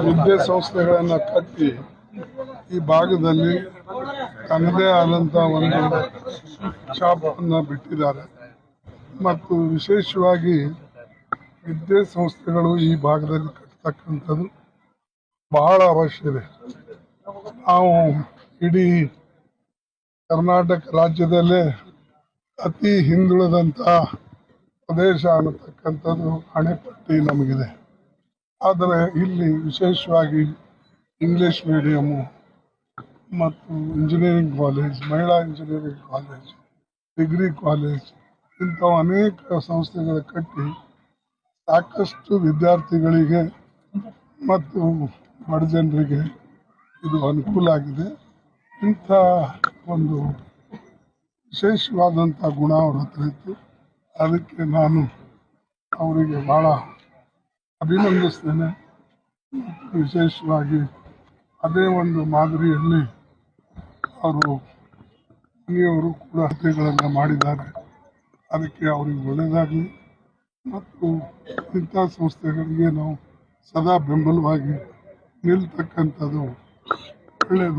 ವಿದ್ಯಾಸಂಸ್ಥೆಗಳನ್ನು ಕಟ್ಟಿ ಈ ಭಾಗದಲ್ಲಿ ತನ್ನದೇ ಆದಂಥ ಒಂದು ಛಾಪನ್ನು ಬಿಟ್ಟಿದ್ದಾರೆ ಮತ್ತು ವಿಶೇಷವಾಗಿ ವಿದ್ಯಾಸಂಸ್ಥೆಗಳು ಈ ಭಾಗದಲ್ಲಿ ಕಟ್ಟತಕ್ಕಂಥದ್ದು ಬಹಳ ಅವಶ್ಯವಿದೆ. ನಾವು ಇಡೀ ಕರ್ನಾಟಕ ರಾಜ್ಯದಲ್ಲೇ ಅತಿ ಹಿಂದುಳಿದಂಥ ಪ್ರದೇಶ ಅನ್ನತಕ್ಕಂಥದ್ದು ಹಣೆಪಟ್ಟಿ ನಮಗಿದೆ. ಆದರೆ ಇಲ್ಲಿ ವಿಶೇಷವಾಗಿ ಇಂಗ್ಲಿಷ್ ಮೀಡಿಯಮ್ಮು ಮತ್ತು ಇಂಜಿನಿಯರಿಂಗ್ ಕಾಲೇಜ್, ಮಹಿಳಾ ಇಂಜಿನಿಯರಿಂಗ್ ಕಾಲೇಜ್, ಡಿಗ್ರಿ ಕಾಲೇಜ್ ಇಂಥವು ಅನೇಕ ಸಂಸ್ಥೆಗಳು ಕಟ್ಟಿ ಸಾಕಷ್ಟು ವಿದ್ಯಾರ್ಥಿಗಳಿಗೆ ಮತ್ತು ಬಡ ಜನರಿಗೆ ಇದು ಅನುಕೂಲ ಆಗಿದೆ. ಇಂಥ ಒಂದು ವಿಶೇಷವಾದಂಥ ಗುಣ ಅವ್ರ ಹತ್ರ ಇತ್ತು. ಅದಕ್ಕೆ ನಾನು ಅವರಿಗೆ ಭಾಳ ಅಭಿನಂದಿಸ್ತೇನೆ. ವಿಶೇಷವಾಗಿ ಅದೇ ಒಂದು ಮಾದರಿಯಲ್ಲಿ ಅವರು ಮನೆಯವರು ಕೂಡ ಹತ್ಯೆಗಳನ್ನು ಮಾಡಿದ್ದಾರೆ. ಅದಕ್ಕೆ ಅವರಿಗೆ ಒಳ್ಳೆಯದಾಗಲಿ ಮತ್ತು ಇಂಥ ಸಂಸ್ಥೆಗಳಿಗೆ ನಾವು ಸದಾ ಬೆಂಬಲವಾಗಿ ನಿಲ್ತಕ್ಕಂಥದ್ದು ಒಳ್ಳೆಯದು.